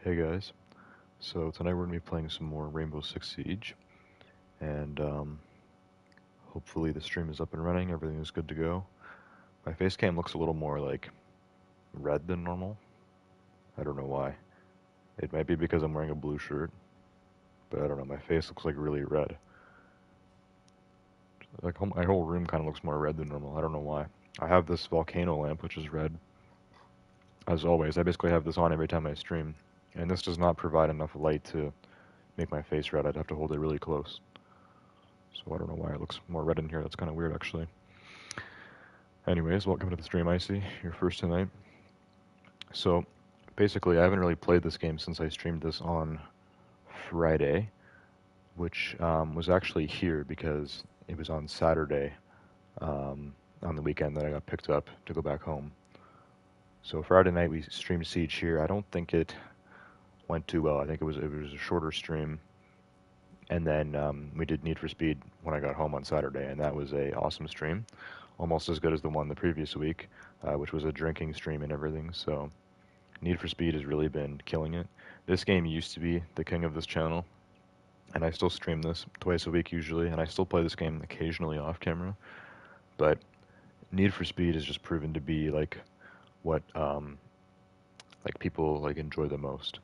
Hey guys, so tonight we're going to be playing some more Rainbow Six Siege, and hopefully the stream is up and running, everything is good to go. My face cam looks a little more like red than normal. I don't know why. It might be because I'm wearing a blue shirt, but I don't know, my face looks like really red. Like my whole room kind of looks more red than normal, I don't know why. I have this volcano lamp which is red. As always, I basically have this on every time I stream, and this does not provide enough light to make my face red. I'd have to hold it really close. So I don't know why it looks more red in here. That's kind of weird, actually. Anyways, welcome to the stream, Icy. You're first tonight. So, basically, I haven't really played this game since I streamed this on Friday, which was actually here because it was on Saturday on the weekend that I got picked up to go back home. So Friday night we streamed Siege here. I don't think it went too well. I think it was a shorter stream, and then we did Need for Speed when I got home on Saturday, and that was a awesome stream, almost as good as the one the previous week, which was a drinking stream and everything. So Need for Speed has really been killing it. This game used to be the king of this channel, and I still stream this twice a week usually, and I still play this game occasionally off camera. But Need for Speed has just proven to be like what like people like enjoy the most.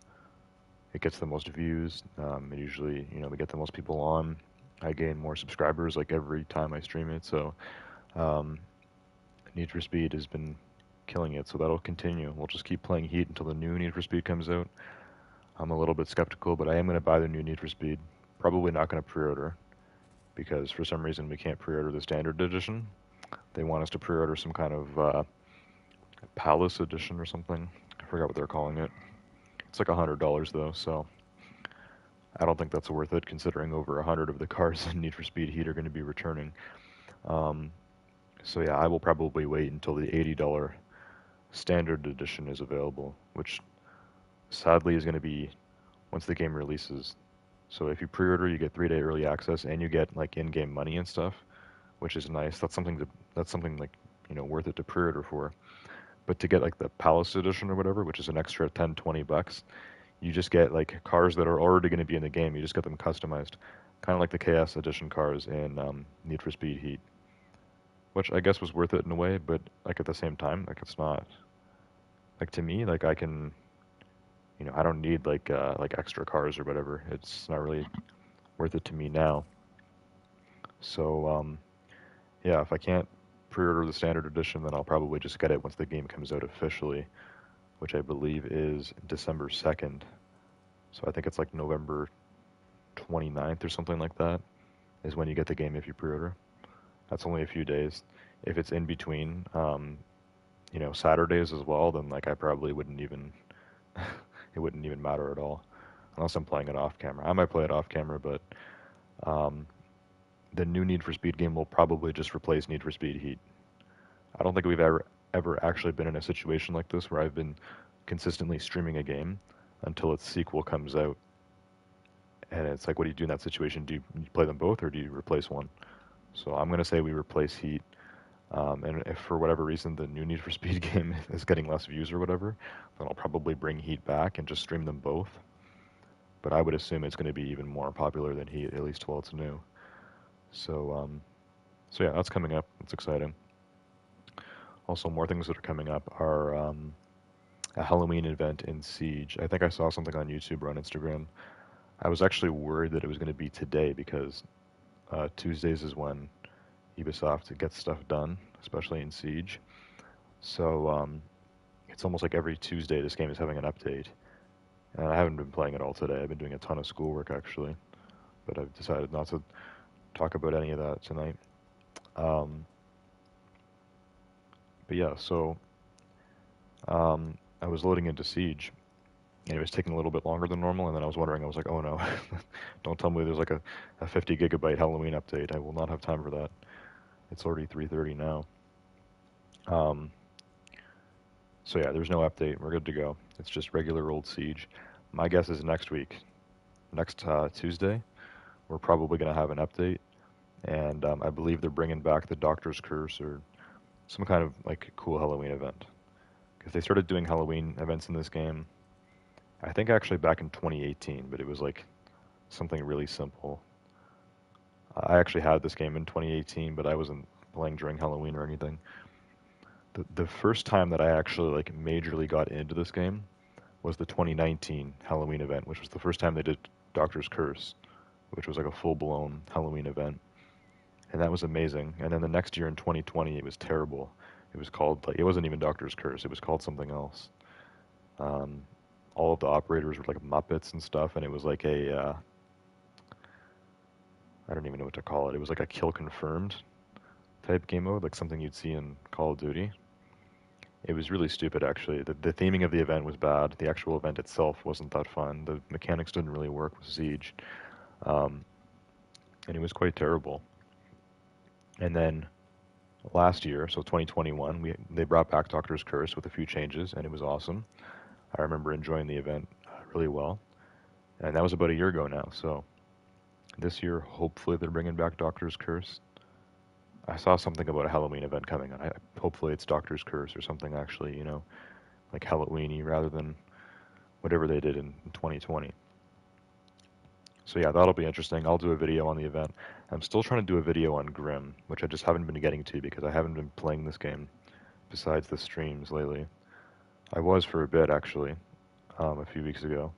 It gets the most views. It usually, we get the most people on. I gain more subscribers like every time I stream it. So um, Need for Speed has been killing it. So that'll continue. We'll just keep playing Heat until the new Need for Speed comes out. I'm a little bit skeptical, but I am going to buy the new Need for Speed. Probably not going to pre-order because for some reason we can't pre-order the standard edition. They want us to pre-order some kind of Palace edition or something. I forgot what they're calling it. It's like $100 though, so I don't think that's worth it considering over 100 of the cars in Need for Speed Heat are going to be returning. Um, so yeah, I will probably wait until the $80 standard edition is available, which sadly is going to be once the game releases. So if you pre-order, you get 3-day early access and you get like in-game money and stuff, which is nice. That's something like, worth it to pre-order for. But to get like the Palace edition or whatever, which is an extra 10, $20, you just get like cars that are already going to be in the game. You just get them customized, kind of like the KS edition cars in Need for Speed Heat, which I guess was worth it in a way. But like at the same time, like it's not like to me like I can, I don't need like extra cars or whatever. It's not really worth it to me now. So yeah, if I can't pre-order the standard edition, then I'll probably just get it once the game comes out officially, which I believe is December 2nd. So I think it's like November 29th or something like that is when you get the game if you pre-order. That's only a few days. If it's in between, Saturdays as well, then like I probably wouldn't even it wouldn't even matter at all, unless I'm playing it off camera. I might play it off camera, but um, the new Need for Speed game will probably just replace Need for Speed Heat. I don't think we've ever actually been in a situation like this where I've been consistently streaming a game until its sequel comes out. And it's like, what do you do in that situation? Do you play them both or do you replace one? So I'm going to say we replace Heat. And if for whatever reason the new Need for Speed game is getting less views or whatever, then I'll probably bring Heat back and just stream them both. But I would assume it's going to be even more popular than Heat, at least while it's new. So yeah, that's coming up. It's exciting. Also, more things that are coming up are a Halloween event in Siege. I think I saw something on YouTube or on Instagram. I was actually worried that it was going to be today because Tuesdays is when Ubisoft gets stuff done, especially in Siege. So it's almost like every Tuesday this game is having an update. And I haven't been playing it all today. I've been doing a ton of schoolwork actually, but I've decided not to talk about any of that tonight. Um, but yeah, so I was loading into Siege, and it was taking a little bit longer than normal, and then I was wondering, I was like, oh no, don't tell me there's like a 50 gigabyte Halloween update. I will not have time for that. It's already 3:30 now. Um, so yeah, there's no update. We're good to go. It's just regular old Siege. My guess is next week, next Tuesday, we're probably going to have an update, and I believe they're bringing back the Doctor's Curse or some kind of like cool Halloween event. Because they started doing Halloween events in this game, I think actually back in 2018, but it was like something really simple. I actually had this game in 2018, but I wasn't playing during Halloween or anything. The first time that I actually like majorly got into this game was the 2019 Halloween event, which was the first time they did Doctor's Curse, which was like a full-blown Halloween event, and that was amazing. And then the next year in 2020, it was terrible. It was called like it wasn't even Doctor's Curse. It was called something else. Um, all of the operators were like Muppets and stuff, and it was like a I don't even know what to call it. It was like a kill confirmed type game mode, like something you'd see in Call of Duty. It was really stupid, actually. The theming of the event was bad. The actual event itself wasn't that fun. The mechanics didn't really work with Siege, um, and it was quite terrible. And then last year, so 2021, they brought back Doctor's Curse with a few changes, and it was awesome. I remember enjoying the event really well, and that was about a year ago now. So this year, hopefully, they're bringing back Doctor's Curse. I saw something about a Halloween event coming on. Hopefully, it's Doctor's Curse or something actually, like Halloweeny rather than whatever they did in 2020. So yeah, that'll be interesting. I'll do a video on the event. I'm still trying to do a video on Grim, which I just haven't been getting to because I haven't been playing this game besides the streams lately. I was for a bit actually, a few weeks ago,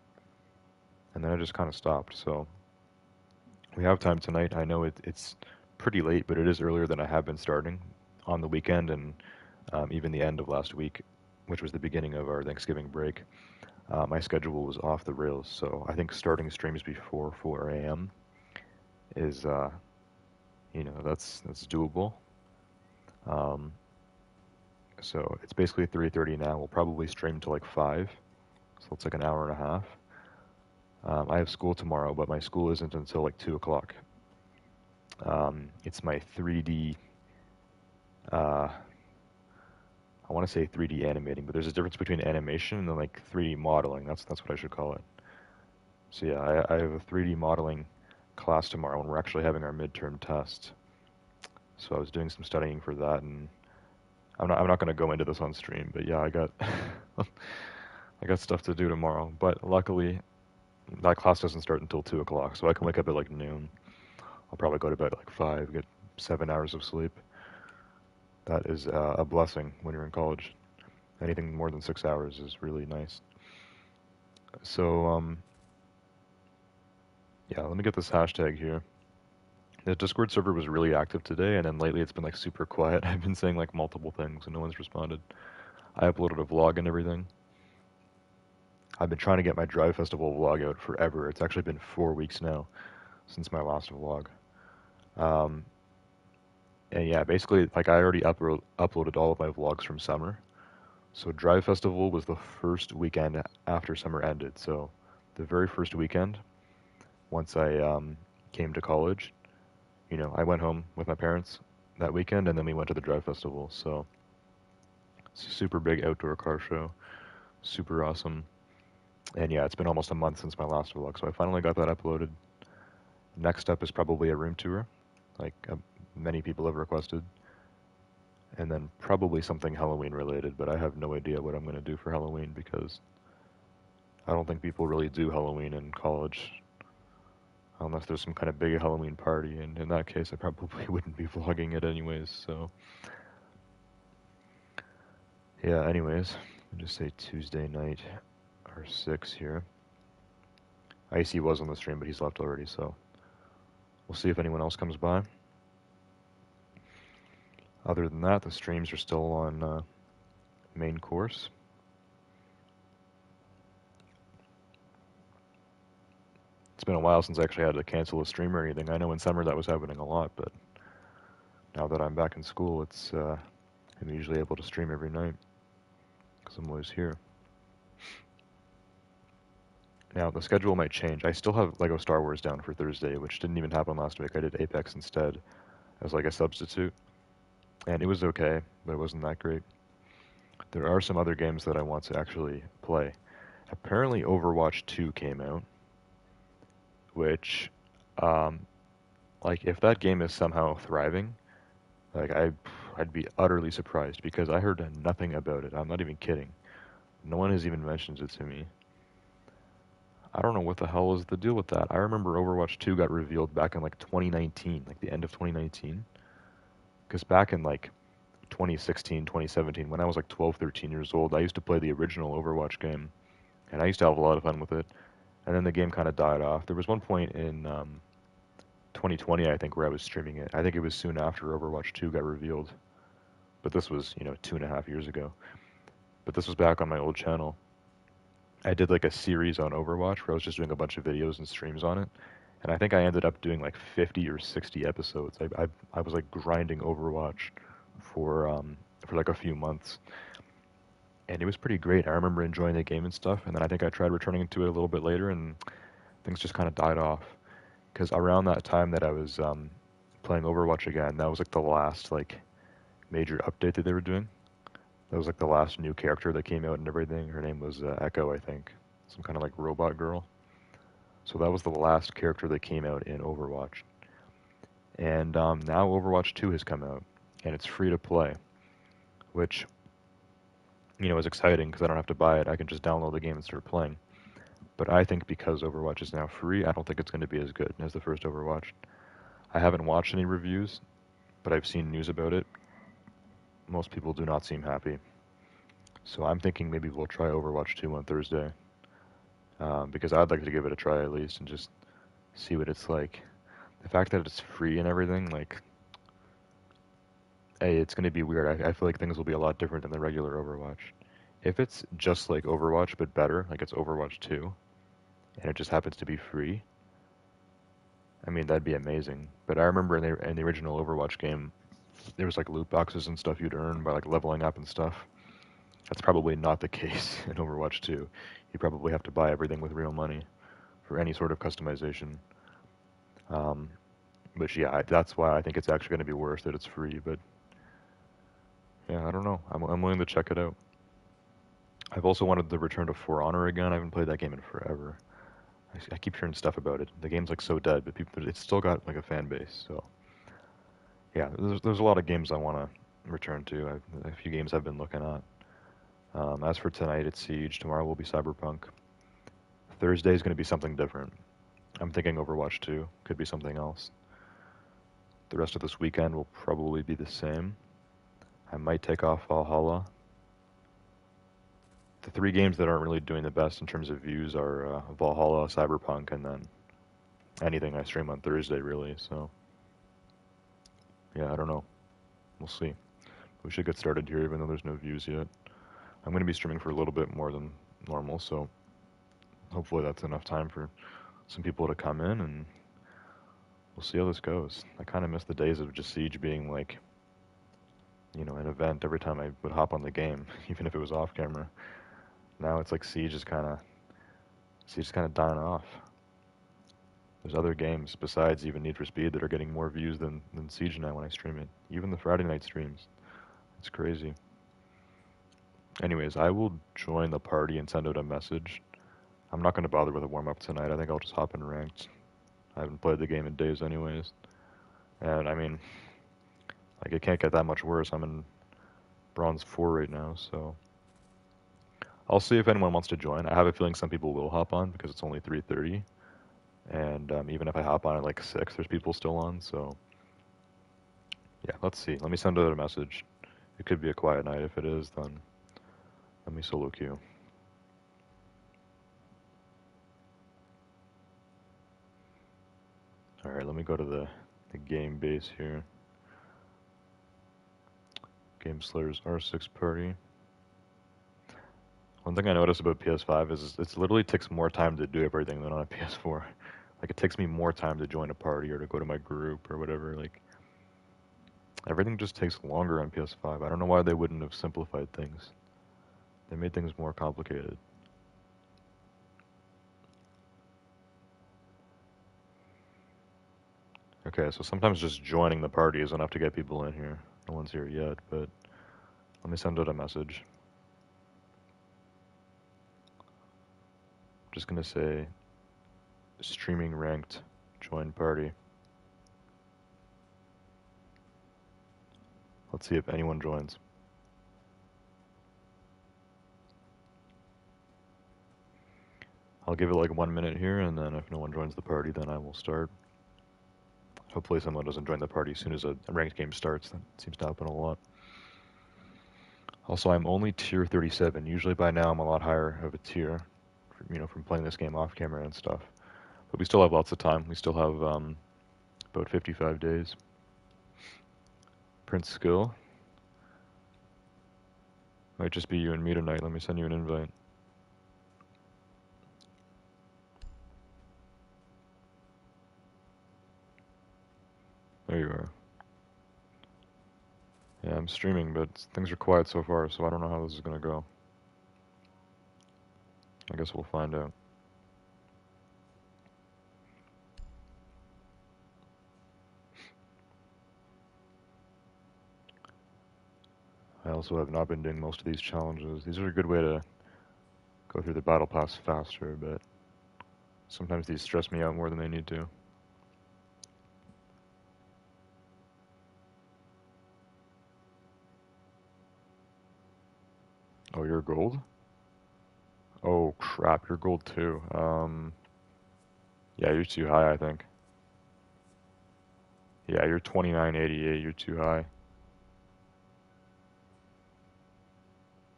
and then I just kind of stopped. So we have time tonight. I know it's pretty late, but it is earlier than I have been starting on the weekend and even the end of last week, which was the beginning of our Thanksgiving break. My schedule was off the rails, so I think starting streams before 4 a.m. is, that's doable. Um, so it's basically 3:30 now. We'll probably stream till like 5, so it's like an hour and a half. I have school tomorrow, but my school isn't until like 2 o'clock. It's my 3D, uh, I want to say 3D animating, but there's a difference between animation and then like 3D modeling. That's what I should call it. So yeah, I have a 3D modeling class tomorrow, and we're actually having our midterm test. So I was doing some studying for that, and I'm not going to go into this on stream, but yeah, I got I got stuff to do tomorrow. But luckily, that class doesn't start until 2 o'clock, so I can wake up at like noon. I'll probably go to bed at like 5, get 7 hours of sleep. That is a blessing when you're in college. Anything more than 6 hours is really nice. So yeah, let me get this hashtag here. The Discord server was really active today, and then lately it's been like super quiet. I've been saying like multiple things and no one's responded. I uploaded a vlog and everything. I've been trying to get my Drive Festival vlog out forever. It's actually been 4 weeks now since my last vlog. Um, and yeah, basically, like I already uploaded all of my vlogs from summer. So Drive Festival was the first weekend after summer ended. So the very first weekend, once I came to college, I went home with my parents that weekend, and then we went to the Drive Festival. So it's a super big outdoor car show, super awesome. And yeah, it's been almost a month since my last vlog, so I finally got that uploaded. Next up is probably a room tour, like many people have requested. And then probably something Halloween related, but I have no idea what I'm going to do for Halloween because I don't think people really do Halloween in college unless there's some kind of big Halloween party, and in that case I probably wouldn't be vlogging it anyways, so yeah, anyways, I'll just say Tuesday night or 6 here. Icy was on the stream, but he's left already, so we'll see if anyone else comes by. Other than that, the streams are still on main course. It's been a while since I actually had to cancel a stream or anything. I know in summer that was happening a lot, but now that I'm back in school, I'm usually able to stream every night because I'm always here. Now, the schedule might change. I still have Lego Star Wars down for Thursday, which didn't even happen last week. I did Apex instead as like a substitute, and it was okay, but it wasn't that great. There are some other games that I want to actually play. Apparently, Overwatch 2 came out, which, um, like, if that game is somehow thriving, like, I'd be utterly surprised because I heard nothing about it. I'm not even kidding. No one has even mentioned it to me. I don't know what the hell was the deal with that. I remember Overwatch 2 got revealed back in like 2019, like the end of 2019. Because back in like 2016, 2017, when I was like 12, 13 years old, I used to play the original Overwatch game, and I used to have a lot of fun with it. And then the game kind of died off. There was one point in 2020, I think, where I was streaming it. I think it was soon after Overwatch 2 got revealed. But this was, 2.5 years ago. But this was back on my old channel. I did like a series on Overwatch where I was just doing a bunch of videos and streams on it. And I think I ended up doing like 50 or 60 episodes. I was like grinding Overwatch for like a few months. And it was pretty great. I remember enjoying the game and stuff. And then I think I tried returning to it a little bit later and things just kind of died off. Because around that time that I was playing Overwatch again, that was like the last like major update that they were doing. That was like the last new character that came out and everything. Her name was Echo, I think. Some kind of like robot girl. So that was the last character that came out in Overwatch. And now Overwatch 2 has come out, and it's free to play, which, is exciting because I don't have to buy it. I can just download the game and start playing. But I think because Overwatch is now free, I don't think it's going to be as good as the first Overwatch. I haven't watched any reviews, but I've seen news about it. Most people do not seem happy. So I'm thinking maybe we'll try Overwatch 2 on Thursday. Because I'd like to give it a try at least and just see what it's like. The fact that it's free and everything, like, hey, it's going to be weird. I feel like things will be a lot different than the regular Overwatch. If it's just like Overwatch but better, like it's Overwatch 2, and it just happens to be free, I mean, that'd be amazing. But I remember in the original Overwatch game, there was like loot boxes and stuff you'd earn by like leveling up and stuff. That's probably not the case in Overwatch 2. You probably have to buy everything with real money for any sort of customization. Um, but yeah, that's why I think it's actually going to be worse that it's free. But yeah, I don't know. I'm willing to check it out. I've also wanted to return to For Honor again. I haven't played that game in forever. I keep hearing stuff about it. The game's like so dead, but it's still got like a fan base. So yeah, there's a lot of games I want to return to. A few games I've been looking at. As for tonight, it's Siege. Tomorrow will be Cyberpunk. Thursday is going to be something different. I'm thinking Overwatch 2 could be something else. The rest of this weekend will probably be the same. I might take off Valhalla. The three games that aren't really doing the best in terms of views are Valhalla, Cyberpunk, and then anything I stream on Thursday, really. So, yeah, I don't know. We'll see. We should get started here, even though there's no views yet. I'm going to be streaming for a little bit more than normal, so hopefully that's enough time for some people to come in, and we'll see how this goes. I kind of miss the days of just Siege being like, an event every time I would hop on the game, even if it was off camera. Now it's like Siege is kind of dying off. There's other games besides even Need for Speed that are getting more views than Siege now when I stream it. Even the Friday night streams. It's crazy. Anyways, I will join the party and send out a message. I'm not going to bother with a warm-up tonight. I think I'll just hop in ranked. I haven't played the game in days anyways. And I mean, like, it can't get that much worse. I'm in Bronze 4 right now, so I'll see if anyone wants to join. I have a feeling some people will hop on because it's only 3:30. And even if I hop on at like 6, there's people still on, so yeah, let's see. Let me send out a message. It could be a quiet night. If it is, then let me solo queue. Alright, let me go to the game base here. Game Slayer's R6 party. One thing I noticed about PS5 is it literally takes more time to do everything than on a PS4. Like, it takes me more time to join a party or to go to my group or whatever. Like, everything just takes longer on PS5. I don't know why they wouldn't have simplified things. They made things more complicated. Okay, so sometimes just joining the party is enough to get people in here. No one's here yet, but let me send out a message. I'm just gonna say, streaming ranked, join party. Let's see if anyone joins. I'll give it like 1 minute here, and then if no one joins the party, then I will start. Hopefully someone doesn't join the party as soon as a ranked game starts. That seems to happen a lot. Also, I'm only tier 37. Usually by now I'm a lot higher of a tier, from playing this game off camera and stuff. But we still have lots of time. We still have about 55 days. Prince skill. Might just be you and me tonight. Let me send you an invite. There you are. Yeah, I'm streaming, but things are quiet so far, so I don't know how this is gonna go. I guess we'll find out. I also have not been doing most of these challenges. These are a good way to go through the battle pass faster, but sometimes these stress me out more than they need to. Oh, you're gold? Oh crap, you're gold too. Yeah, you're too high, I think. Yeah, you're 2988, you're too high.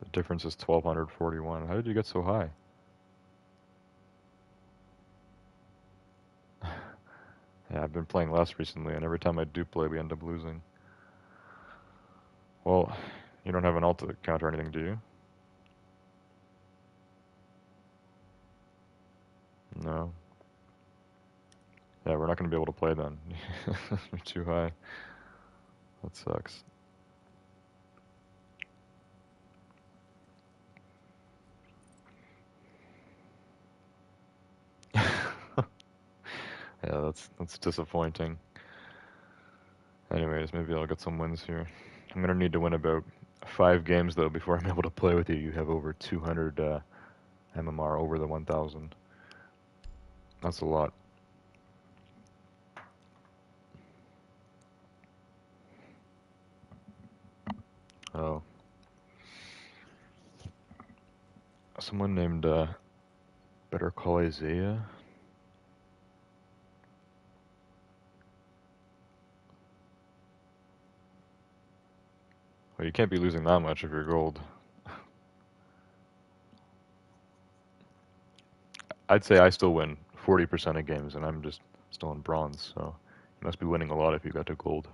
The difference is 1241. How did you get so high? Yeah, I've been playing less recently, and every time I do play, we end up losing. Well, you don't have an ult to counter anything, do you? No. Yeah, we're not going to be able to play then. You're too high. That sucks. Yeah, that's disappointing. Anyways, maybe I'll get some wins here. I'm gonna need to win about 5 games though before I'm able to play with you. You have over 200 MMR, over the 1,000. That's a lot. Oh. Someone named Better Call Isaiah. Well, you can't be losing that much if you're gold. I'd say I still win 40% of games, and I'm just still in bronze, so you must be winning a lot if you got to gold.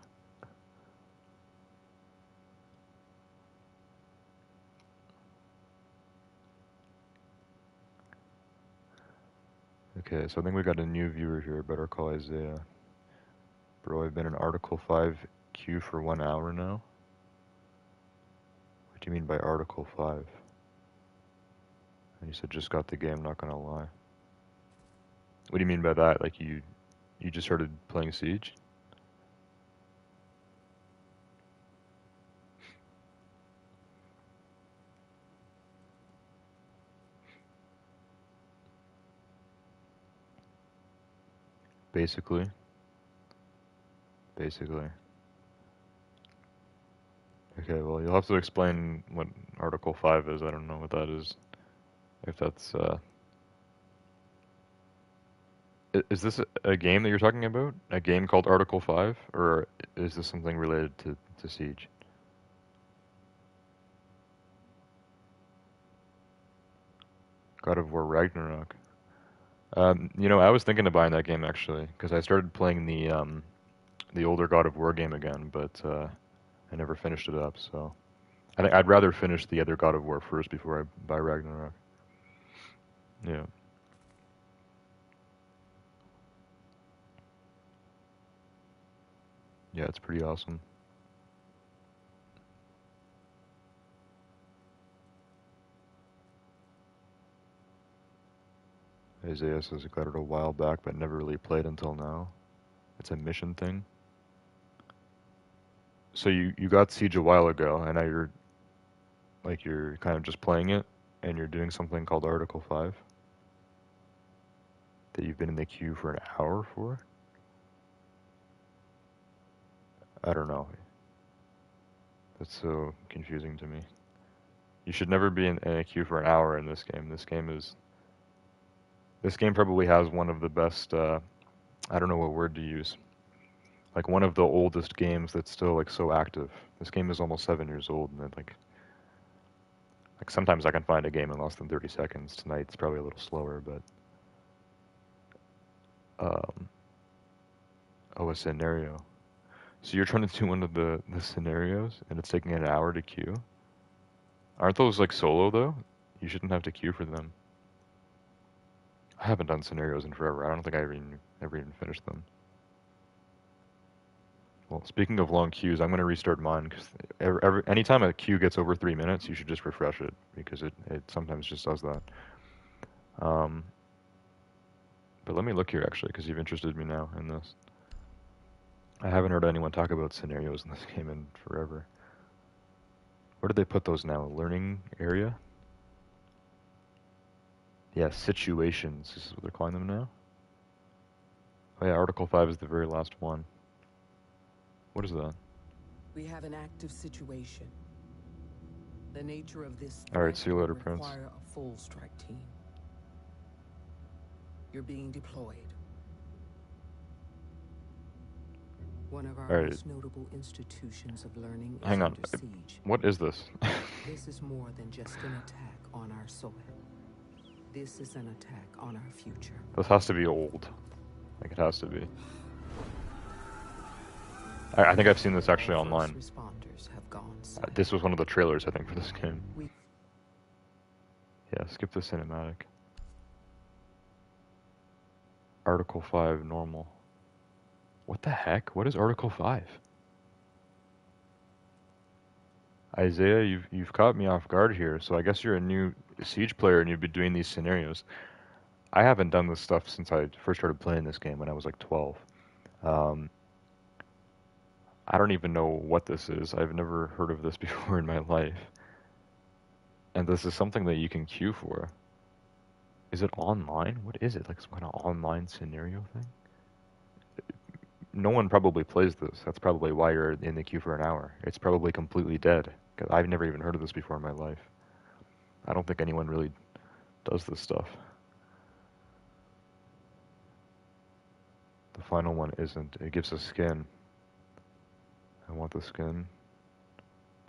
Okay, so I think we got a new viewer here, Better Call Isaiah. Bro, I've been in Article 5 queue for 1 hour now. What do you mean by Article 5? And you said just got the game, not gonna lie. What do you mean by that? Like you just started playing Siege? Basically. Basically. Okay, well you'll have to explain what Article 5 is. I don't know what that is. If that's is this a game that you're talking about? A game called Article 5? Or is this something related to Siege? God of War Ragnarok. I was thinking of buying that game actually, because I started playing the older God of War game again, but I never finished it up. So I'd rather finish the other God of War first before I buy Ragnarok. Yeah. Yeah, it's pretty awesome. Isaiah says I got it a while back, but never really played until now. It's a mission thing. So you got Siege a while ago, and now you're kind of just playing it, and you're doing something called Article 5 that you've been in the queue for an hour for? I don't know. That's so confusing to me. You should never be in a queue for an hour in this game. This game is This game probably has one of the best, I don't know what word to use. Like one of the oldest games that's still like so active. This game is almost 7 years old, and like sometimes I can find a game in less than 30 seconds. Tonight it's probably a little slower, but um, oh, a scenario. So you're trying to do one of the scenarios, and it's taking an hour to queue. Aren't those like solo though? You shouldn't have to queue for them. I haven't done scenarios in forever. I don't think I ever even finished them. Well, speaking of long queues, I'm going to restart mine because anytime a queue gets over 3 minutes, you should just refresh it because it sometimes just does that. Um, but let me look here actually because you've interested me now in this. I haven't heard anyone talk about scenarios in this game in forever. Where did they put those now? Learning area? Yeah, situations. This is what they're calling them now. Oh yeah, Article 5 is the very last one. What is that? We have an active situation. The nature of this Alright, see you later, will Prince. require a full strike team. You're being deployed. One of our most notable institutions of learning is Hang on. under siege. What is this? This is more than just an attack on our soil. This is an attack on our future. This has to be old. Like, it has to be. I think I've seen this actually online. Responders have gone this was one of the trailers, I think, for this game. Yeah, skip the cinematic. Article 5, normal. What the heck? What is Article 5? Isaiah, you've caught me off guard here, so I guess you're a new Siege player and you've been doing these scenarios. I haven't done this stuff since I first started playing this game when I was like 12. I don't even know what this is. I've never heard of this before in my life. And this is something that you can queue for. Is it online? What is it? Like some kind of online scenario thing? No one probably plays this. That's probably why you're in the queue for an hour. It's probably completely dead. 'Cause I've never even heard of this before in my life. I don't think anyone really does this stuff. The final one isn't. It gives a skin. I want the skin.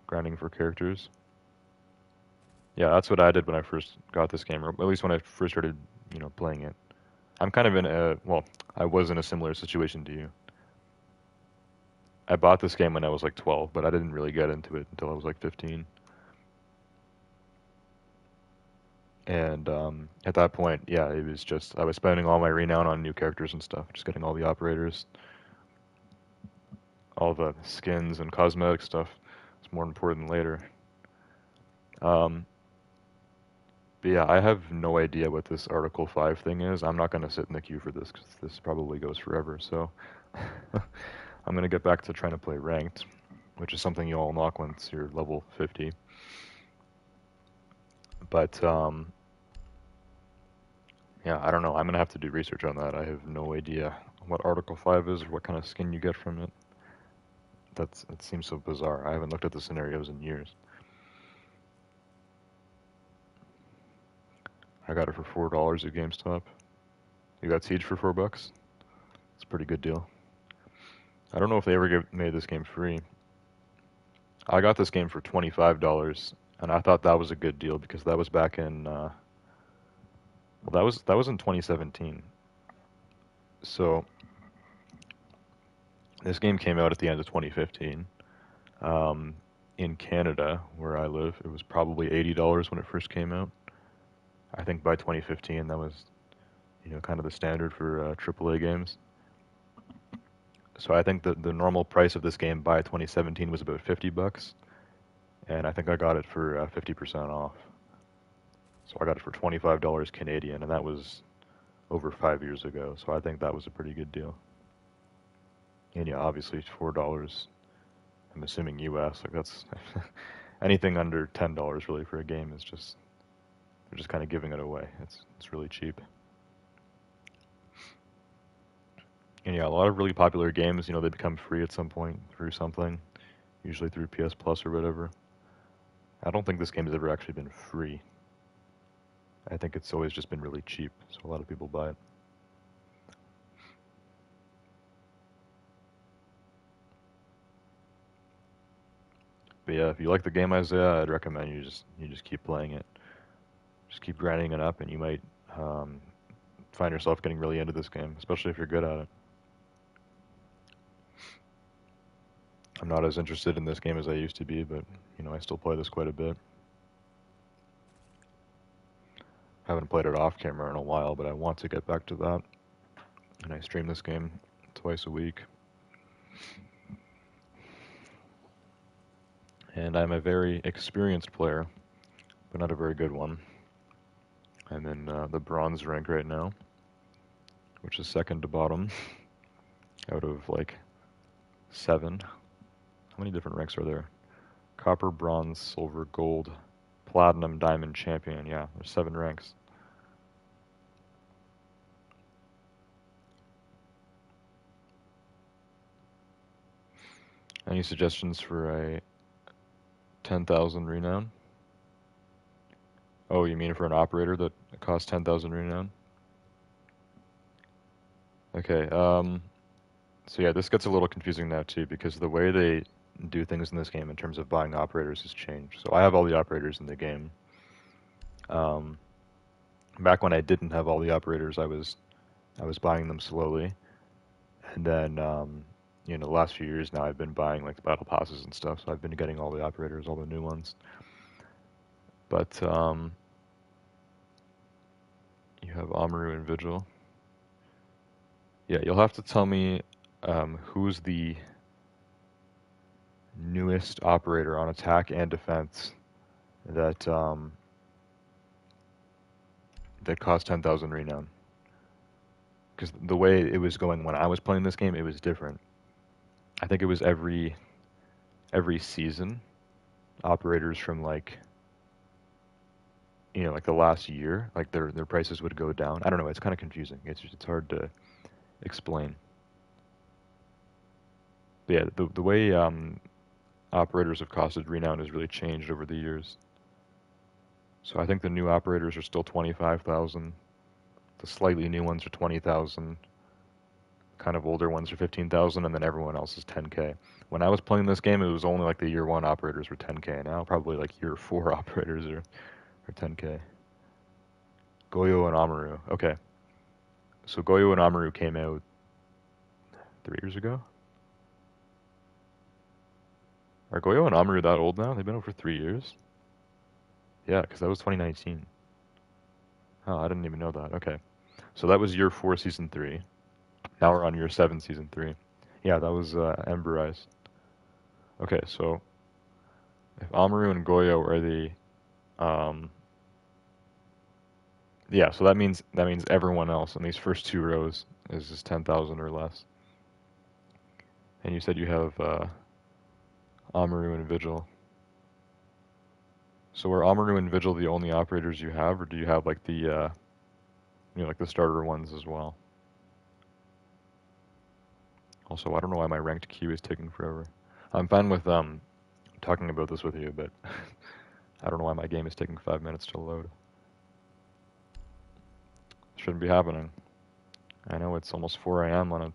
Grinding for characters. Yeah, that's what I did when I first got this game, or at least when I first started, playing it. I'm kind of in well, I was in a similar situation to you. I bought this game when I was like 12, but I didn't really get into it until I was like 15. And at that point, yeah, it was just, I was spending all my renown on new characters and stuff, just getting all the operators, all the skins and cosmetic stuff. It's more important later. But yeah, I have no idea what this Article 5 thing is. I'm not going to sit in the queue for this, because this probably goes forever, so I'm going to get back to trying to play ranked, which is something you'll unlock once you're level 50. But, yeah, I don't know. I'm going to have to do research on that. I have no idea what Article 5 is or what kind of skin you get from it. It seems so bizarre. I haven't looked at the scenarios in years. I got it for $4 at GameStop. You got Siege for $4? It's a pretty good deal. I don't know if they ever made this game free. I got this game for $25, and I thought that was a good deal because that was back in, well, that was in 2017. So this game came out at the end of 2015. In Canada, where I live, it was probably $80 when it first came out. I think by 2015 that was, kind of the standard for AAA games. So I think the normal price of this game by 2017 was about $50, and I think I got it for 50% off. So I got it for $25 Canadian, and that was over 5 years ago. So I think that was a pretty good deal. And yeah, obviously $4. I'm assuming US. Like that's anything under $10 really for a game is just, they're just kind of giving it away. It's really cheap. And yeah, a lot of really popular games, they become free at some point through something, usually through PS Plus or whatever. I don't think this game has ever actually been free. I think it's always just been really cheap, so a lot of people buy it. But yeah, if you like the game, Isaiah, I'd recommend you just keep playing it. Just keep grinding it up, and you might um, find yourself getting really into this game, especially if you're good at it. I'm not as interested in this game as I used to be, but you know, I still play this quite a bit. Haven't played it off camera in a while, but I want to get back to that. And I stream this game twice a week. And I'm a very experienced player, but not a very good one. I'm in the bronze rank right now, which is second to bottom out of like 7. How many different ranks are there? Copper, bronze, silver, gold, platinum, diamond, champion. Yeah, there's 7 ranks. Any suggestions for a 10,000 renown? Oh, you mean for an operator that costs 10,000 renown? Okay, so yeah, this gets a little confusing now too, because the way they do things in this game in terms of buying operators has changed. So I have all the operators in the game. Um, Back when I didn't have all the operators, I was buying them slowly, and then you know, the last few years now I've been buying like the battle passes and stuff. So I've been getting all the operators, all the new ones. But you have Amaru and Vigil. Yeah, you'll have to tell me who's the newest operator on attack and defense that that cost 10,000 renown. Because the way it was going when I was playing this game, it was different. I think it was every season, operators from like, you know, like the last year, like their prices would go down. I don't know. It's kind of confusing. It's hard to explain. But yeah, the way operators have costed renown has really changed over the years. So I think the new operators are still 25,000. The slightly new ones are 20,000. Kind of older ones are 15,000, and then everyone else is 10K. When I was playing this game, it was only like the year 1 operators were 10K. Now probably like year 4 operators are 10K. Goyo and Amaru. Okay. So Goyo and Amaru came out 3 years ago? Are Goyo and Amaru that old now? They've been out for 3 years? Yeah, because that was 2019. Oh, I didn't even know that. Okay. So that was year 4, season 3. Now we're on year 7, season 3. Yeah, that was Emberize. Okay, so if Amaru and Goyo are the yeah, so that means everyone else in these first 2 rows is just 10,000 or less. And you said you have Amaru and Vigil. So are Amaru and Vigil the only operators you have, or do you have like the you know, like the starter ones as well? Also, I don't know why my ranked queue is taking forever. I'm fine with talking about this with you, but I don't know why my game is taking 5 minutes to load. Shouldn't be happening. I know it's almost 4 a.m. on a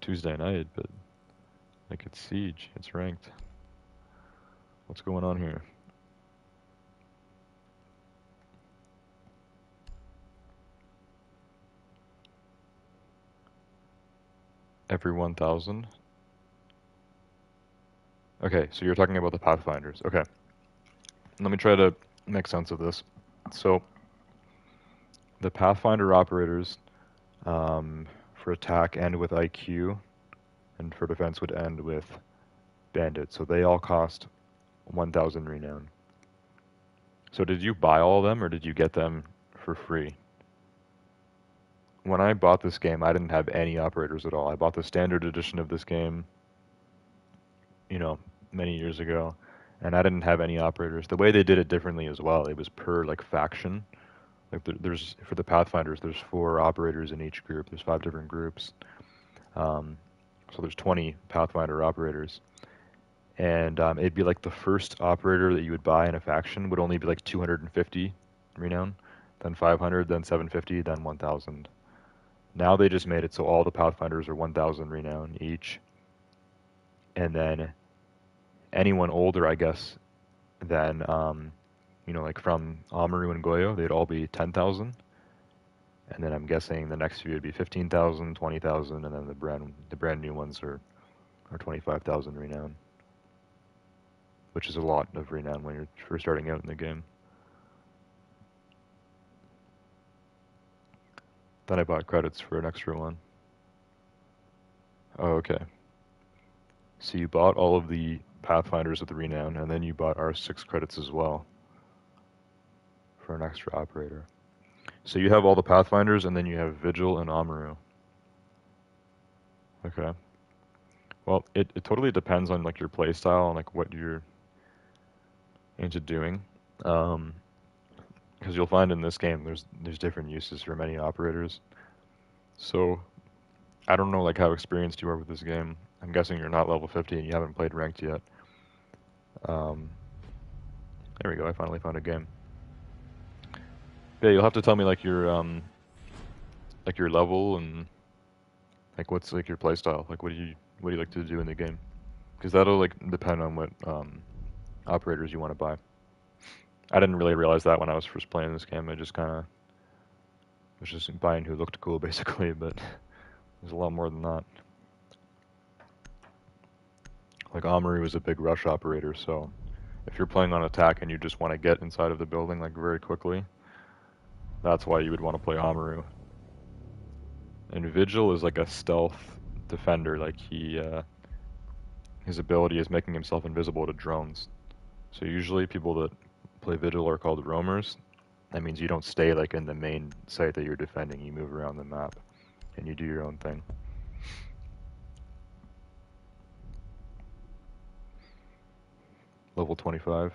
Tuesday night, but like it's Siege, it's ranked. What's going on here? Every 1,000? Okay, so you're talking about the Pathfinders. Okay. Let me try to make sense of this. So, the Pathfinder operators for attack end with IQ, and for defense would end with Bandit. So they all cost 1,000 renown. So did you buy all of them, or did you get them for free? When I bought this game, I didn't have any operators at all. I bought the standard edition of this game, you know, many years ago, and I didn't have any operators. The way they did it differently as well, it was per like faction. Like there's for the Pathfinders, there's 4 operators in each group. There's 5 different groups, so there's 20 Pathfinder operators, and it'd be like the first operator that you would buy in a faction would only be like 250 renown. then 500, then 750, then 1,000. Now they just made it so all the Pathfinders are 1,000 renown each. And then anyone older, I guess, than, you know, like from Amaru and Goyo, they'd all be 10,000. And then I'm guessing the next few would be 15,000, 20,000, and then the brand new ones are 25,000 renown, which is a lot of renown when you're first starting out in the game. Then I bought credits for an extra one. Oh, okay. So you bought all of the Pathfinders with the renown, and then you bought our 6 credits as well for an extra operator. So you have all the Pathfinders, and then you have Vigil and Amaru. Okay. Well, it totally depends on like your play style and like what you're into doing. Because you'll find in this game there's different uses for many operators. So I don't know like how experienced you are with this game. I'm guessing you're not level 50 and you haven't played ranked yet. There we go. I finally found a game. Yeah, you'll have to tell me like your level and like what's like your play style. Like what do you like to do in the game? Because that'll like depend on what operators you want to buy. I didn't really realize that when I was first playing this game. I just kind of was just buying who looked cool, basically, but there's a lot more than that. Like, Amaru is a big rush operator, so if you're playing on attack and you just want to get inside of the building, like, very quickly, that's why you would want to play Amaru. And Vigil is like a stealth defender, like, his ability is making himself invisible to drones. So usually people that play Vigil are called roamers. That means you don't stay like in the main site that you're defending. You move around the map and you do your own thing. Level 25.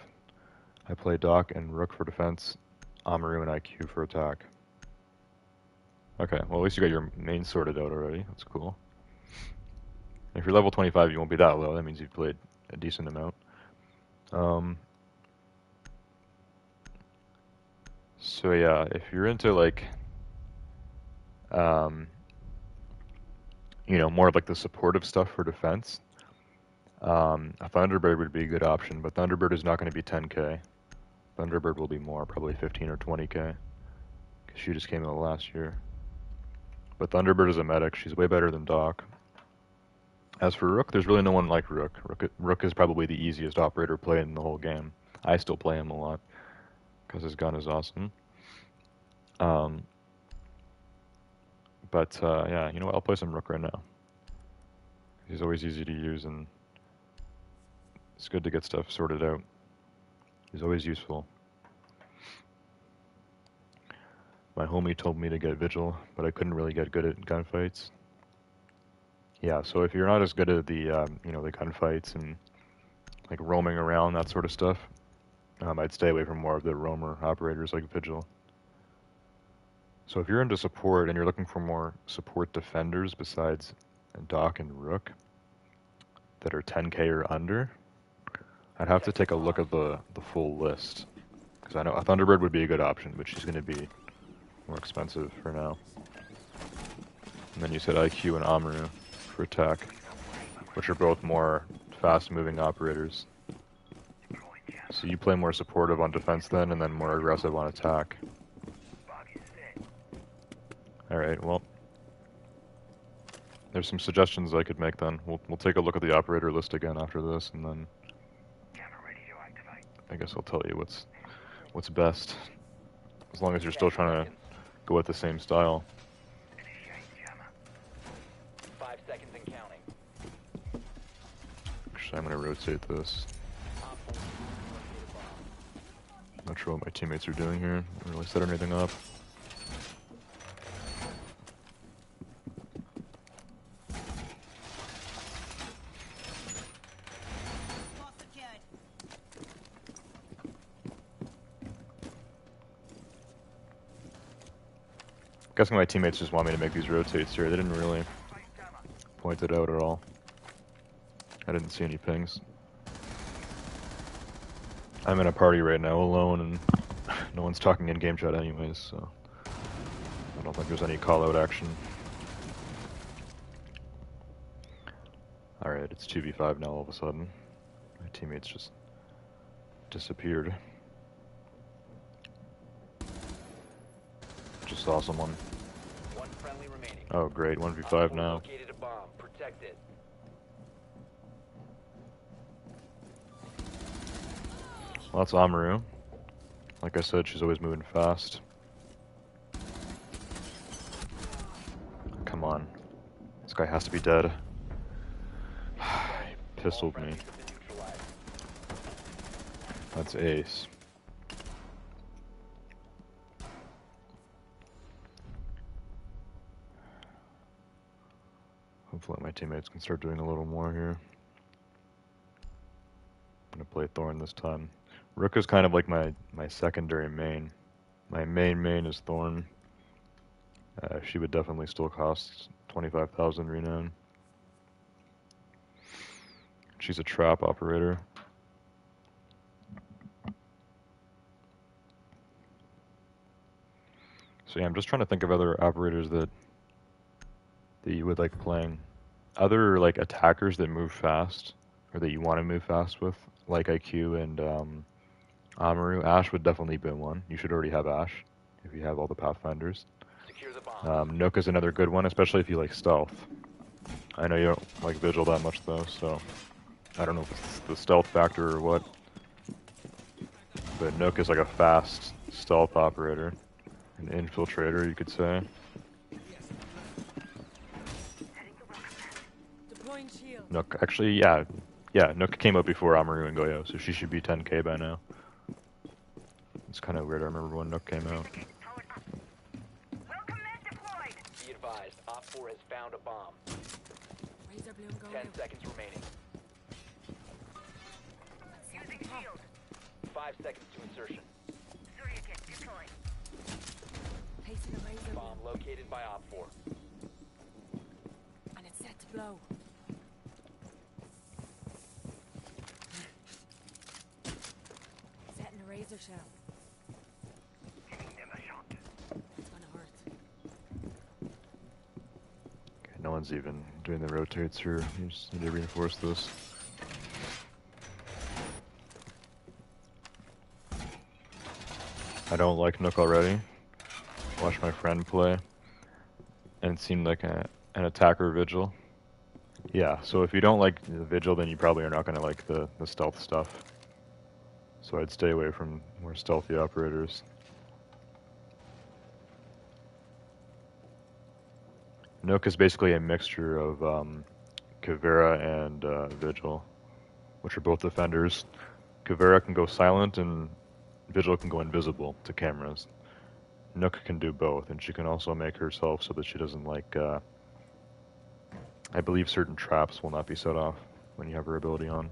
I play Doc and Rook for defense, Amaru and IQ for attack. Okay, well at least you got your main sorted out already. That's cool. If you're level 25, you won't be that low. That means you've played a decent amount. So yeah, if you're into like, you know, more of like the supportive stuff for defense, a Thunderbird would be a good option, but Thunderbird is not going to be 10k. Thunderbird will be more, probably 15 or 20k, because she just came out last year. But Thunderbird is a medic. She's way better than Doc. As for Rook, there's really no one like Rook. Rook is probably the easiest operator played in the whole game. I still play him a lot, because his gun is awesome. But yeah, you know what? I'll play some Rook right now. He's always easy to use, and it's good to get stuff sorted out. He's always useful. My homie told me to get Vigil, but I couldn't really get good at gunfights. Yeah, so if you're not as good at the, you know, the gunfights and like roaming around, that sort of stuff, I'd stay away from more of the roamer operators like Vigil. So if you're into support and you're looking for more support defenders besides Doc and Rook that are 10k or under, I'd have to take a look at the full list. Because I know a Thunderbird would be a good option, but she's going to be more expensive for now. And then you said IQ and Amaru for attack, which are both more fast-moving operators. So you play more supportive on defense then, and then more aggressive on attack. Alright, well, there's some suggestions I could make then. We'll take a look at the operator list again after this, and then I guess I'll tell you what's best. As long as you're still trying to go with the same style. 5 seconds and counting. Actually, I'm going to rotate this. Not sure what my teammates are doing here. I don't really set anything up. Guessing my teammates just want me to make these rotates here. They didn't really point it out at all. I didn't see any pings. I'm in a party right now alone and No one's talking in game chat anyways, so I don't think there's any call-out action. Alright, it's 2v5 now all of a sudden. My teammates just disappeared. Just saw someone. One friendly remaining. Oh great, 1v5 now. Located a bomb. Protect it. Well, that's Amaru. Like I said, she's always moving fast. Come on. This guy has to be dead. He pistoled me. That's ace. Hopefully my teammates can start doing a little more here. I'm gonna play Thorn this time. Rook is kind of like my secondary main. My main is Thorn. She would definitely still cost 25,000 renown. She's a trap operator. So yeah, I'm just trying to think of other operators that you would like playing. Other like attackers that move fast, or that you want to move fast with, like IQ and Amaru. Ashe would definitely be one. You should already have Ashe if you have all the Pathfinders. Secure the bomb. Nook is another good one, especially if you like stealth. I know you don't like Vigil that much though, so I don't know if it's the stealth factor or what. But Nook is like a fast stealth operator, an infiltrator, you could say. Nook, actually, yeah, Nook came out before Amaru and Goyo, so she should be 10k by now. It's kind of weird. I remember when Nook came out. Be advised, Op 4 has found a bomb. 10 seconds remaining. 5 seconds to insertion. Bomb located by Op 4. And it's set to blow. Setting a razor shell. It's gonna hurt. Okay, no one's even doing the rotates here. You just need to reinforce this. I don't like Nook already. Watched my friend play, and it seemed like an attacker Vigil. Yeah, so if you don't like the Vigil, then you probably are not going to like the stealth stuff. So I'd stay away from more stealthy operators. Nook is basically a mixture of Kavera and Vigil, which are both defenders. Kavera can go silent and Vigil can go invisible to cameras. Nook can do both, and she can also make herself so that she doesn't like, I believe certain traps will not be set off when you have her ability on.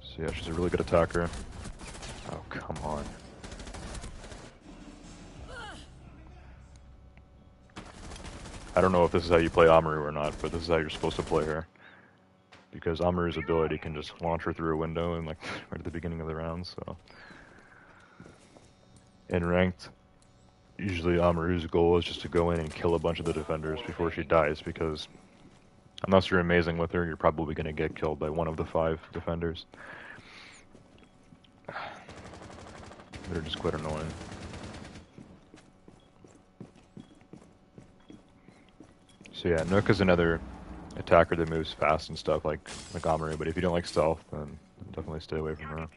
So yeah, she's a really good attacker. Oh, come on. I don't know if this is how you play Amaru or not, but this is how you're supposed to play her. Because Amaru's ability can just launch her through a window and like right at the beginning of the round, so. In ranked, usually Amaru's goal is just to go in and kill a bunch of the defenders before she dies, because unless you're amazing with her, you're probably going to get killed by one of the 5 defenders. They're just quite annoying. So yeah, Nook is another attacker that moves fast and stuff like Amaru, but if you don't like stealth, then definitely stay away from her.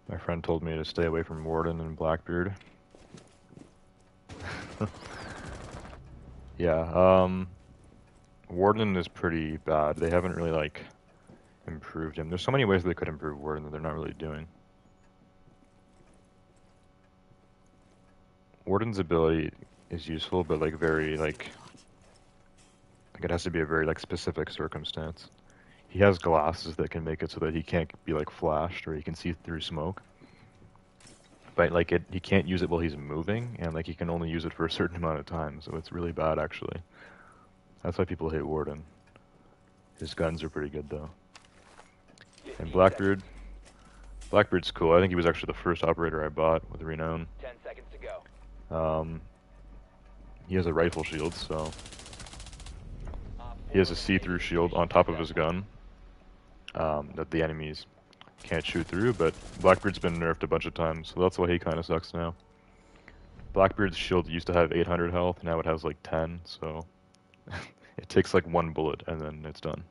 My friend told me to stay away from Warden and Blackbeard. Yeah, Warden is pretty bad. They haven't really, like, improved him. There's so many ways they could improve Warden that they're not really doing. Warden's ability is useful, but, like, very, like it has to be a very, like, specific circumstance. He has glasses that can make it so that he can't be, like, flashed, or he can see through smoke. But, like, he can't use it while he's moving, and, like, he can only use it for a certain amount of time, so it's really bad, actually. That's why people hate Warden. His guns are pretty good though. 15 And Blackbeard's cool. I think he was actually the first operator I bought with Renown. 10 seconds to go. He has a rifle shield, so Op he has 4 a see-through shield on top of his gun that the enemies can't shoot through, but Blackbeard's been nerfed a bunch of times, so that's why he kind of sucks now. Blackbeard's shield used to have 800 health, now it has like 10, so it takes like one bullet and then it's done.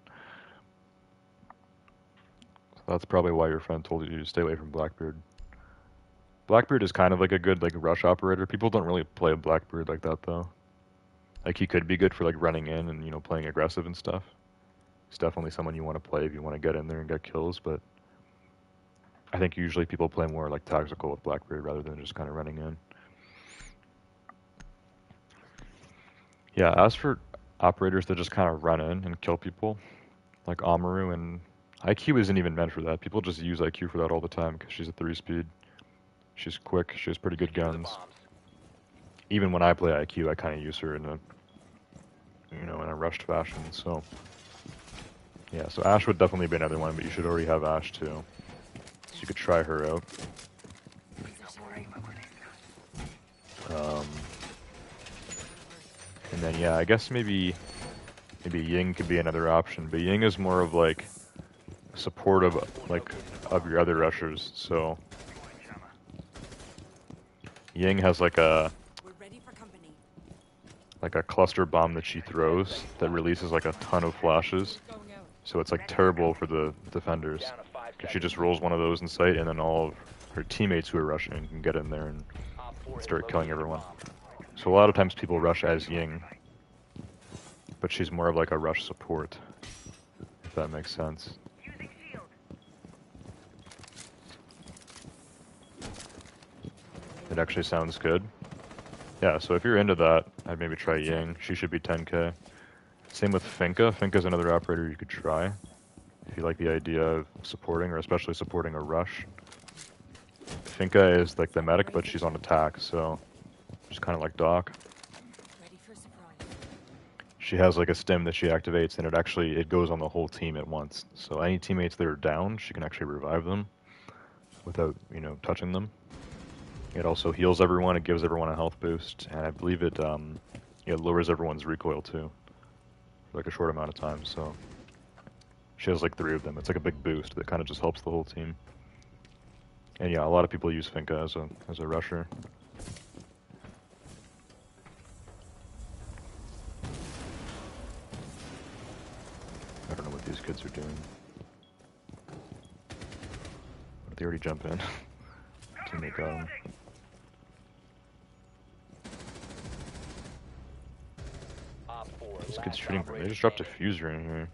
So that's probably why your friend told you to stay away from Blackbeard. Blackbeard is kind of like a good like rush operator. People don't really play Blackbeard like that though. Like he could be good for like running in and, you know, playing aggressive and stuff. He's definitely someone you want to play if you want to get in there and get kills, but I think usually people play more like tactical with Blackbeard rather than just kind of running in. Yeah, as for operators that just kind of run in and kill people, like Amaru, and IQ isn't even meant for that. People just use IQ for that all the time because she's a 3-speed. She's quick, she has pretty good Secure the guns. bombs. Even when I play IQ, I kind of use her in a, you know, in a rushed fashion, so. Yeah, so Ashe would definitely be another one, but you should already have Ashe too. So you could try her out. And then yeah, I guess maybe Ying could be another option, but Ying is more of like supportive like of your other rushers. So Ying has like a We're ready for company. cluster bomb that she throws that releases like a ton of flashes. Going out. So it's like terrible for the defenders. Down to 5 Because she seconds. just rolls one of those in sight, and then all of her teammates who are rushing can get in there and Op 4 has start killing located a everyone. bomb. So a lot of times people rush as Ying, but she's more of like a rush support, if that makes sense. It actually sounds good. Yeah, so if you're into that, I'd maybe try Ying. She should be 10k. Same with Finka. Finka's another operator you could try if you like the idea of supporting, or especially supporting a rush. Finka is like the medic, but she's on attack, so she's kind of like Doc. Ready for surprise. She has like a stim that she activates, and it goes on the whole team at once. So any teammates that are down, she can actually revive them without, you know, touching them. It also heals everyone. It gives everyone a health boost, and I believe it lowers everyone's recoil too, for like a short amount of time. So she has like 3 of them. It's like a big boost that kind of just helps the whole team. And yeah, a lot of people use Finka as a rusher. I don't know what these kids are doing. Did they already jump in? Teammate got him. Op 4, This last kid's shooting from. They operator just dropped a standing. fuser in here.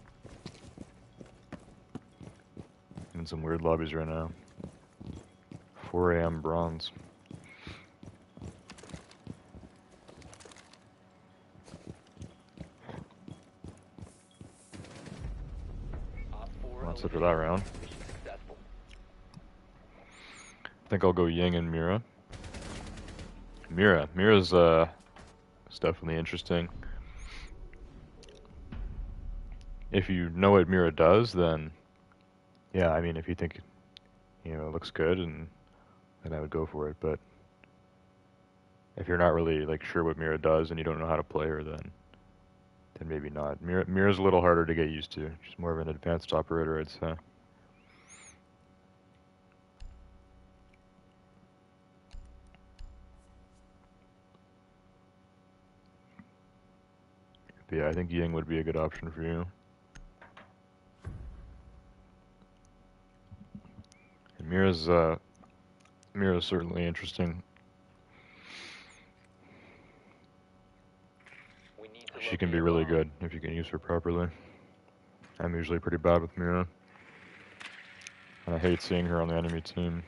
In some weird lobbies right now. 4 AM bronze. Op 4 That's it for that round. mission successful. I think I'll go Ying and Mira. Mira's is definitely interesting. If you know what Mira does, then yeah, I mean, if you think, you know, it looks good, and then I would go for it. But if you're not really like sure what Mira does and you don't know how to play her, then maybe not. Mira's a little harder to get used to. She's more of an advanced operator, I'd say. But yeah, I think Ying would be a good option for you. And Mira's certainly interesting. We need to She can locate be a really bomb. good if you can use her properly. I'm usually pretty bad with Mira. And I hate seeing her on the enemy team.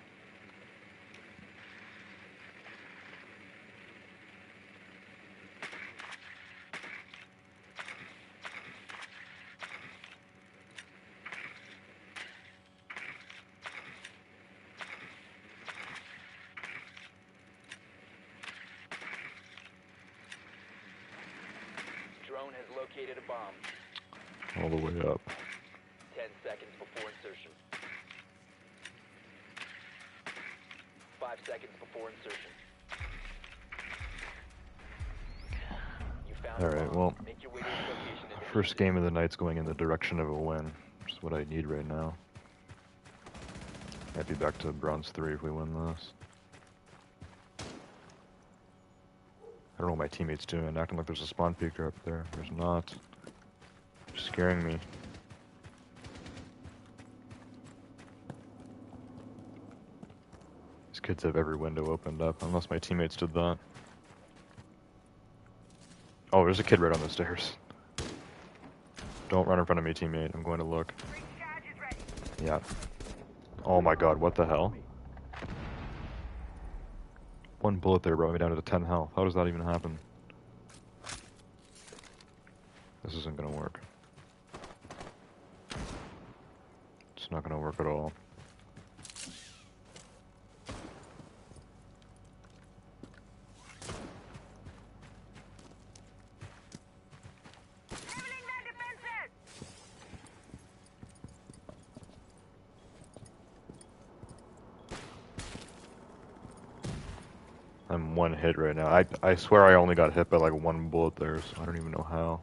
Drone has located a bomb. All the way up. before insertion. 5 seconds before insertion. You found a Alright, bomb. well, Make your way to its location and first game of the night's going in the direction of a win, which is what I need right now. Might be back to bronze 3 if we win this. I don't know what my teammate's doing, acting like there's a spawn peeker up there. There's not. They're scaring me. These kids have every window opened up, unless my teammates did that. Oh, there's a kid right on the stairs. Don't run in front of me, teammate. I'm going to look. Yeah. Oh my god, what the hell? One bullet there brought me down to 10 health. How does that even happen? This isn't gonna work. It's not gonna work at all. I'm one hit right now. I swear I only got hit by like one bullet there, so I don't even know how.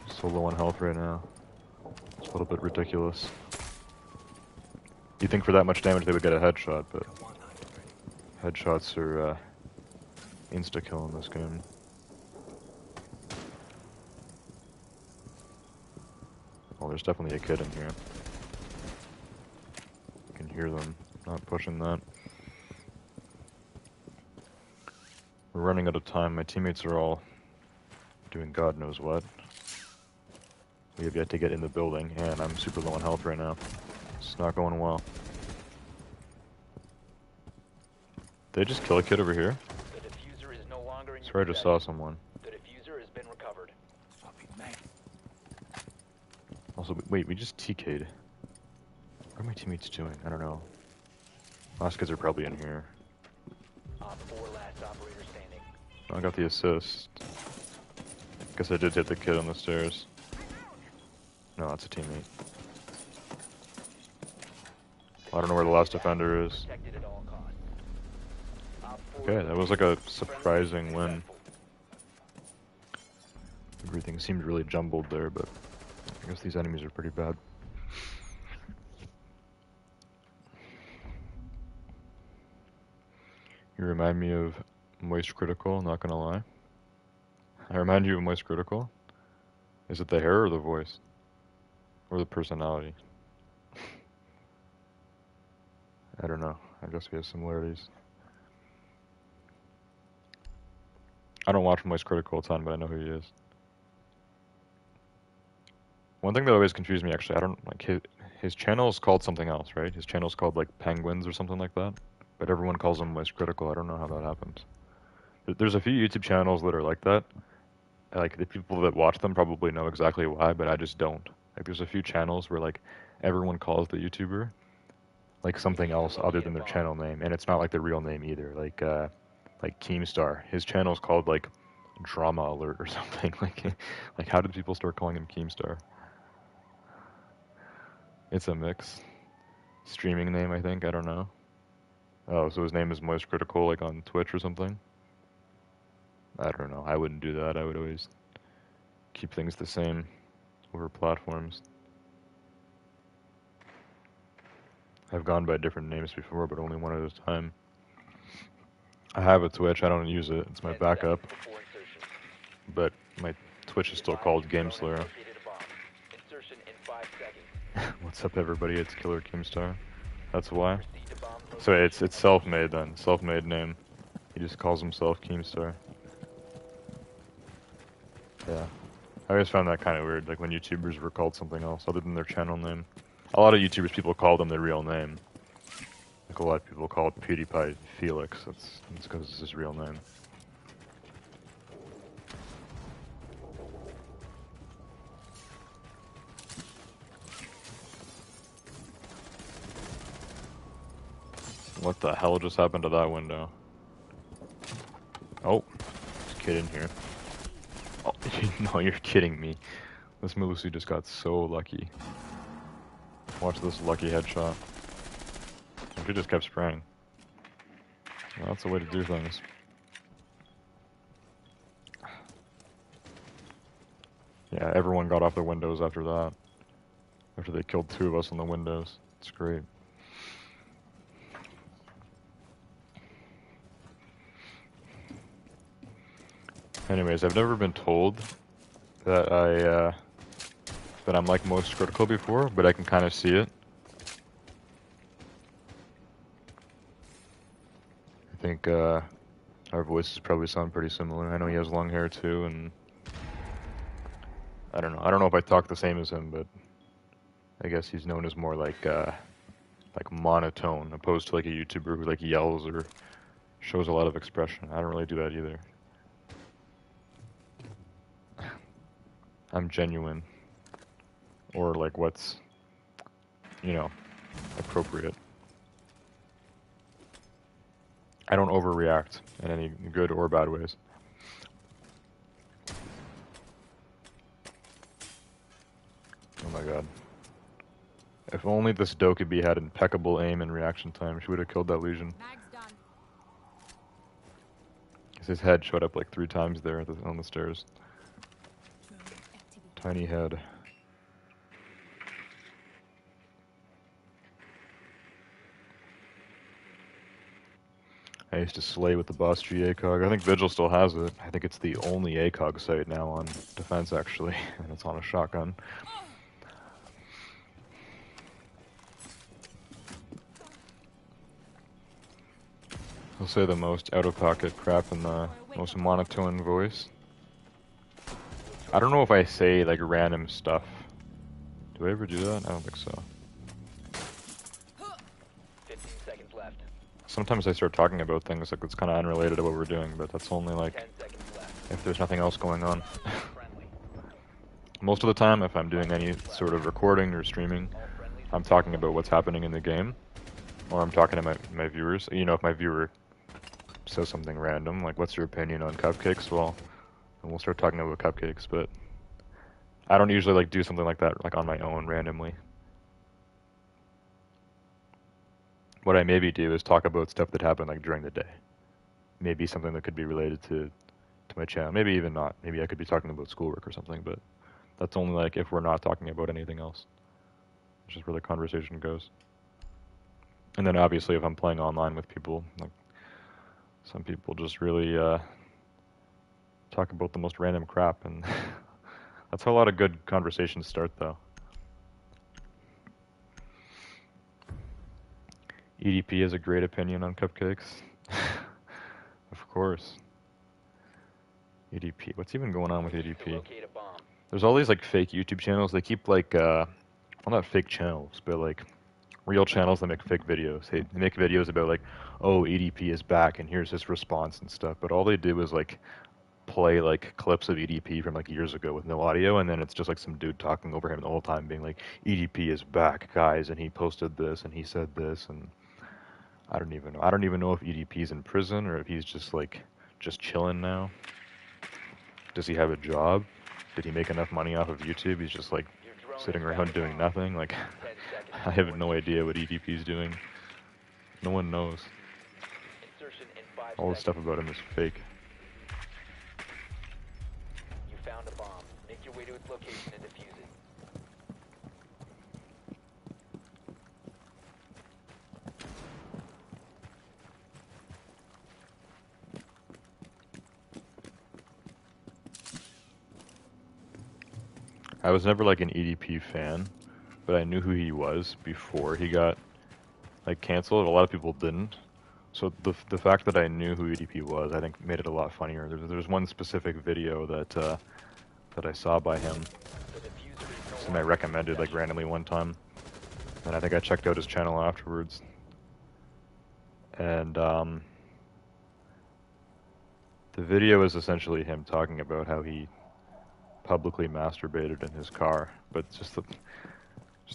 So low on health right now. It's a little bit ridiculous. You'd think for that much damage they would get a headshot, but headshots are insta-kill in this game. Oh, there's definitely a kid in here. I can hear them. Not pushing that. We're running out of time. My teammates are all doing God knows what. We have yet to get in the building, and I'm super low on health right now. It's not going well. Did they just kill a kid over here? The diffuser is no longer in your Swear I just possession. saw someone. The diffuser has been recovered. Also, wait, we just TK'd. What are my teammates doing? I don't know. Last kids are probably in here. Op 4 last operator standing. I got the assist. Guess I did hit the kid on the stairs. No, that's a teammate. I don't know where the last defender is. Protected at all costs. Op 4 Okay, that was like a surprising win. Everything seemed really jumbled there, but I guess these enemies are pretty bad. You remind me of Moist Critical, not gonna lie. I remind you of Moist Critical. Is it the hair or the voice? Or the personality? I don't know. I guess we have similarities. I don't watch Moist Critical a ton, but I know who he is. One thing that always confused me, actually, I don't like his channel is called something else, right? His channel's called like Penguins or something like that. But everyone calls him Moist Critical. I don't know how that happens. There's a few YouTube channels that are like that. Like the people that watch them probably know exactly why, but I just don't. Like there's a few channels where like everyone calls the YouTuber like something else other than their channel name, and it's not like their real name either. Like Keemstar, his channel's called like Drama Alert or something. Like how did people start calling him Keemstar? It's a mix. Streaming name, I think. I don't know. Oh, so his name is Moist Critical, like on Twitch or something? I don't know. I wouldn't do that. I would always keep things the same over platforms. I've gone by different names before, but only one at a time. I have a Twitch. I don't use it. It's my backup. But my Twitch is still called GameSlayer. Insertion in 5 seconds. What's up, everybody? It's Killer Keemstar. That's why. So it's self-made then. Self-made name. He just calls himself Keemstar. Yeah. I always found that kind of weird, like when YouTubers were called something else other than their channel name. A lot of YouTubers, people call them their real name. Like a lot of people call PewDiePie Felix. That's because it's his real name. What the hell just happened to that window? Oh, there's a kid in here. Oh, no, you're kidding me. This Melusi just got so lucky. Watch this lucky headshot. He just kept spraying. Well, that's the way to do things. Yeah, everyone got off their windows after that. After they killed 2 of us on the windows. It's great. Anyways, I've never been told that that I'm like most critical before, but I can kind of see it. I think our voices probably sound pretty similar. I know he has long hair too, and I don't know. I don't know if I talk the same as him, but I guess he's known as more like monotone, opposed to like a YouTuber who like yells or shows a lot of expression. I don't really do that either. I'm genuine, or like what's, you know, appropriate. I don't overreact in any good or bad ways. Oh my god. If only this Dokkaebi had impeccable aim and reaction time, she would have killed that Legion. Mag's done. Because his head showed up like 3 times there on the stairs. Tiny head. I used to slay with the Boss G ACOG. I think Vigil still has it. I think it's the only ACOG site now on defense, actually, and it's on a shotgun. I'll say the most out-of-pocket crap in the most monotone voice. I don't know if I say like random stuff. Do I ever do that? I don't think so. 15 seconds left. Sometimes I start talking about things like it's kind of unrelated to what we're doing, but that's only like 10 seconds left. if there's nothing else going on. Friendly. Most of the time, if I'm doing any sort of recording or streaming, All friendlies. I'm talking about what's happening in the game, or I'm talking to my viewers. You know, if my viewer says something random, like what's your opinion on cupcakes, well, then we'll start talking about cupcakes, but I don't usually like do something like that like on my own randomly. What I maybe do is talk about stuff that happened like during the day. Maybe something that could be related to my channel. Maybe even not. Maybe I could be talking about schoolwork or something, but that's only like if we're not talking about anything else. Which is where the conversation goes. And then obviously if I'm playing online with people, like some people just really talk about the most random crap, and that's how a lot of good conversations start though. EDP has a great opinion on cupcakes. Of course. EDP. What's even going on with EDP? Locate a bomb. There's all these like fake YouTube channels. They keep like, well, not fake channels, but like real channels that make fake videos. They make videos about like, oh, EDP is back and here's his response and stuff. But all they do is like play like clips of EDP from like years ago with no audio, and then it's just like some dude talking over him the whole time, being like, EDP is back, guys, and he posted this and he said this, and I don't even know. I don't even know if EDP's in prison or if he's just like just chilling now. Does he have a job? Did he make enough money off of YouTube? He's just like Your drone sitting has around found a doing bomb. nothing. Like 10 seconds. I have no idea what EDP's doing. No one knows. Insertion in 5 All the seconds. stuff about him is fake. You found a bomb. Make your way to its location and defuse it. I was never like an EDP fan, but I knew who he was before he got like canceled. A lot of people didn't. So the fact that I knew who EDP was, I think made it a lot funnier. There's one specific video that that I saw by him, The diffuser is no something I longer recommended like possession. randomly one time, and I think I checked out his channel afterwards. And the video is essentially him talking about how he publicly masturbated in his car, but just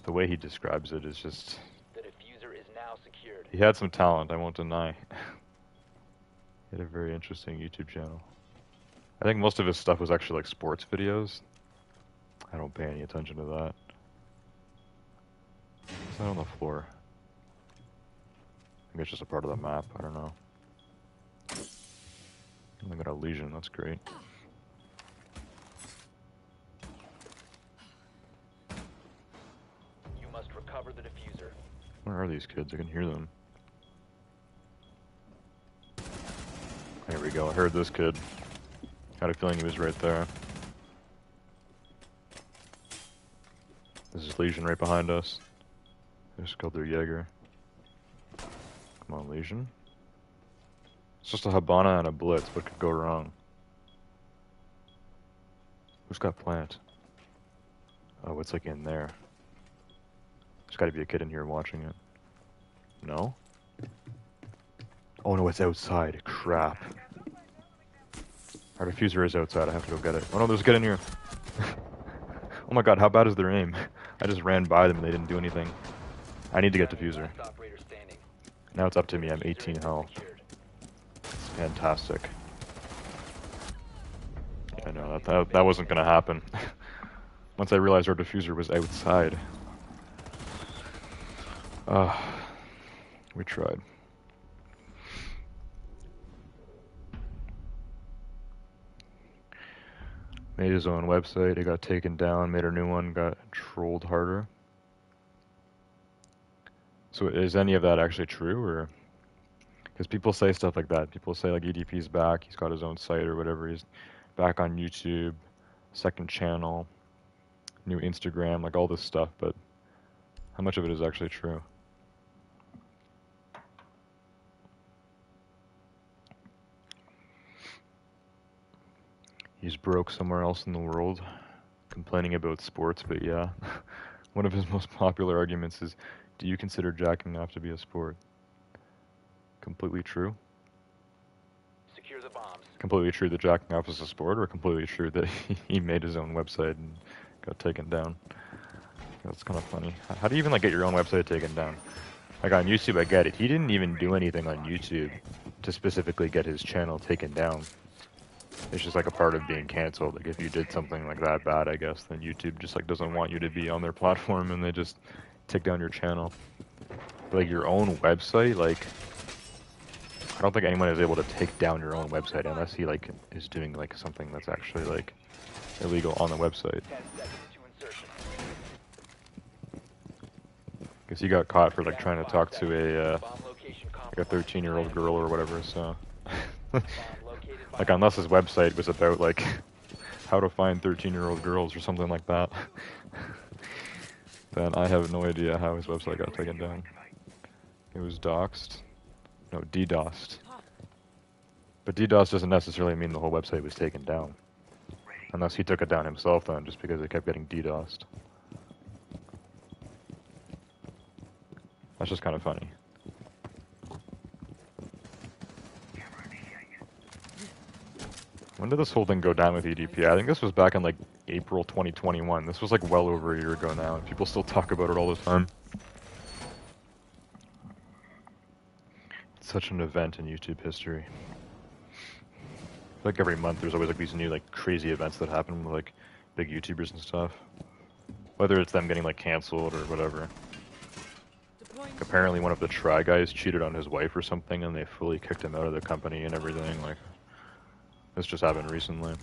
the way he describes it is just, The diffuser is now secured. he had some talent, I won't deny. He had a very interesting YouTube channel. I think most of his stuff was actually like sports videos. I don't pay any attention to that. What's that on the floor? I think it's just a part of the map, I don't know. I got a lesion, that's great. You must recover the diffuser. Where are these kids? I can hear them. There we go, I heard this kid. Had a feeling he was right there. This is Legion right behind us. They just killed their Jaeger. Come on, Legion. It's just a Habana and a Blitz. What could go wrong? Who's got plant? Oh, it's like in there. There's gotta be a kid in here watching it. No? Oh no, it's outside. Crap. Our diffuser is outside. I have to go get it. Oh no, there's a kid in here. Oh my god, how bad is their aim? I just ran by them and they didn't do anything. I need to get diffuser. Now it's up to me. I'm 18 health. Fantastic. I know, that wasn't gonna happen. Once I realized our diffuser was outside. We tried. Made his own website, it got taken down, made a new one, got trolled harder. So is any of that actually true, or? Because people say stuff like that. People say like EDP's back, he's got his own site or whatever, he's back on YouTube, second channel, new Instagram, like all this stuff, but how much of it is actually true? He's broke somewhere else in the world, complaining about sports, but yeah. One of his most popular arguments is, do you consider jacking off to be a sport? Completely true? Secure the bombs. Completely true that jacking off is a sport, or completely true that he made his own website and got taken down? That's kind of funny. How do you even like get your own website taken down? Like on YouTube, I get it. He didn't even do anything on YouTube to specifically get his channel taken down. It's just like a part of being canceled. Like if you did something like that bad, I guess, then YouTube just like doesn't want you to be on their platform and they just take down your channel. But like your own website, like I don't think anyone is able to take down your own website unless he like is doing like something that's actually like illegal on the website. 10 seconds to insertion. Because he got caught for like trying to talk to a Bomb location like a 13-year-old girl or whatever, so Bomb located by like unless his website was about like how to find 13-year-old girls or something like that, then I have no idea how his website got taken down. It was doxed. No, DDoSed. But DDoS doesn't necessarily mean the whole website was taken down. Unless he took it down himself then, just because it kept getting DDoSed. That's just kind of funny. When did this whole thing go down with EDP? I think this was back in like April 2021. This was like well over a year ago now, and people still talk about it all the time. It's such an event in YouTube history. Like every month there's always like these new like crazy events that happen with like big YouTubers and stuff. Whether it's them getting like canceled or whatever. Like, apparently one of the Try guys cheated on his wife or something and they fully kicked him out of the company and everything. Like, this just happened recently.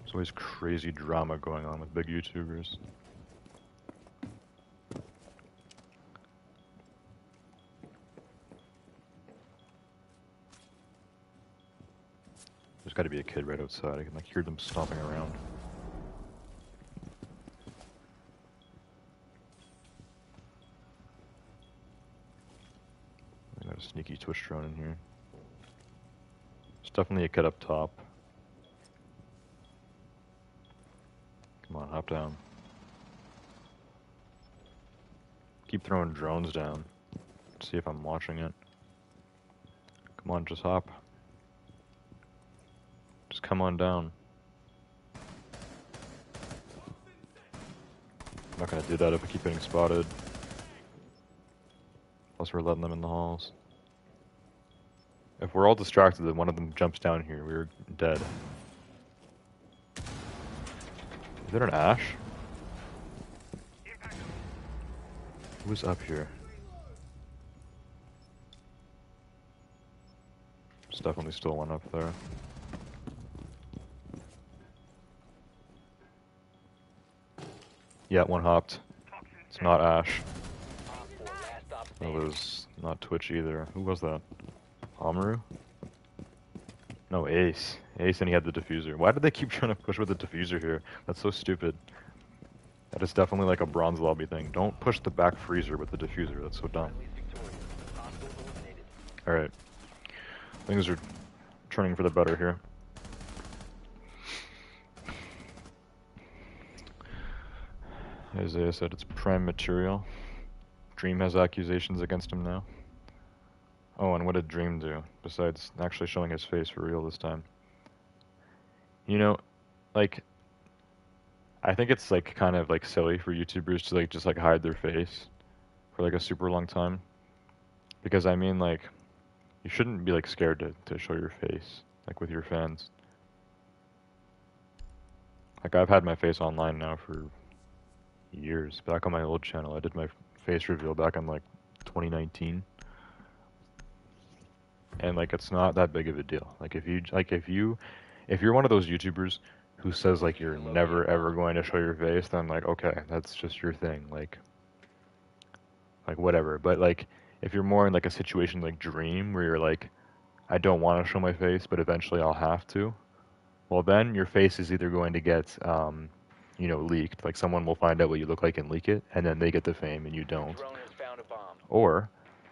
There's always crazy drama going on with big YouTubers. There's gotta be a kid right outside. I can like hear them stomping around. I got a sneaky Twitch drone in here. There's definitely a kid up top. Come on, hop down. Keep throwing drones down. See if I'm watching it. Come on, just hop. Just come on down. I'm not gonna do that if I keep getting spotted. Plus we're letting them in the halls. If we're all distracted and one of them jumps down here, we're dead. Is there an Ash? Who's up here? There's definitely still one up there. Yeah, one hopped. It's not Ash. It was not Twitch either. Who was that? Amaru? No, Ace. Ace, and he had the diffuser. Why did they keep trying to push with the diffuser here? That's so stupid. That is definitely like a bronze lobby thing. Don't push the back freezer with the diffuser. That's so dumb. Alright. Things are turning for the better here. Isaiah said it's prime material. Dream has accusations against him now. Oh, and what did Dream do, besides actually showing his face for real this time? You know, like, I think it's like kind of like silly for YouTubers to like just like hide their face for like a super long time. Because I mean, like, you shouldn't be like scared to show your face, like with your fans. Like, I've had my face online now for years. Back on my old channel, I did my face reveal back in like 2019. And like, it's not that big of a deal. Like, if you're one of those YouTubers who says like you're never ever going to show your face, then like, okay, that's just your thing. Like whatever. But like, if you're more in like a situation like Dream, where you're like, I don't want to show my face, but eventually I'll have to. Well, then your face is either going to get, you know, leaked. Like, someone will find out what you look like and leak it, and then they get the fame and you don't. Or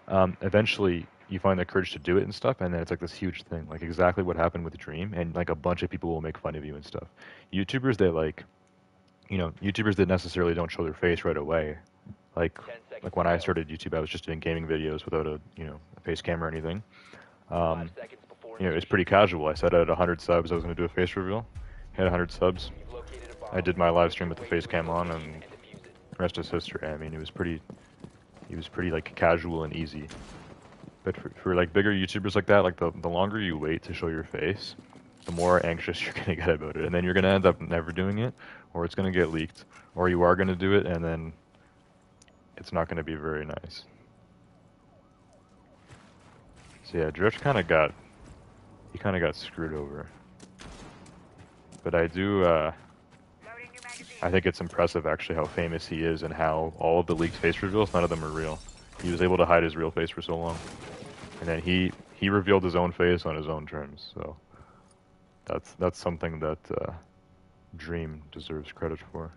eventually you find the courage to do it and stuff, and then it's like this huge thing, like exactly what happened with Dream, and like a bunch of people will make fun of you and stuff. YouTubers that like, you know, YouTubers that necessarily don't show their face right away, like when I started YouTube, I was just doing gaming videos without a, you know, a face cam or anything. You know, it's pretty casual. I said at 100 subs I was going to do a face reveal. Hit 100 subs. I did my live stream with the face cam on, and the rest is history. I mean, it was pretty like casual and easy. But for like bigger YouTubers like that, like the longer you wait to show your face, the more anxious you're gonna get about it, and then you're gonna end up never doing it, or it's gonna get leaked, or you are gonna do it, and then it's not gonna be very nice. So yeah, Drift kind of got screwed over. But I do, I think it's impressive actually how famous he is and how all of the leaked face reveals, none of them are real. He was able to hide his real face for so long. And then he revealed his own face on his own terms, so that's something that Dream deserves credit for.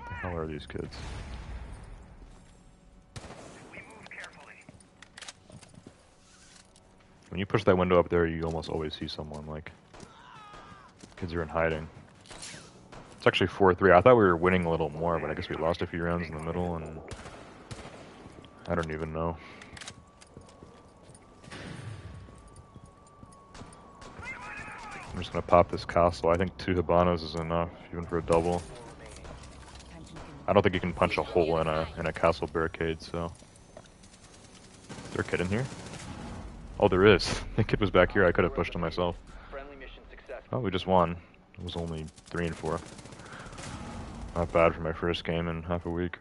How are these kids? When you push that window up there, you almost always see someone, like, kids are in hiding. It's actually 4-3. I thought we were winning a little more, but I guess we lost a few rounds in the middle, and I don't even know. I'm just gonna pop this castle. I think 2 Habanas is enough, even for a double. I don't think you can punch a hole in a castle barricade, so. Is there a kid in here? Oh, there is. The kid was back here. I could have pushed him myself. Oh, we just won. It was only 3 and 4. Not bad for my first game in half a week.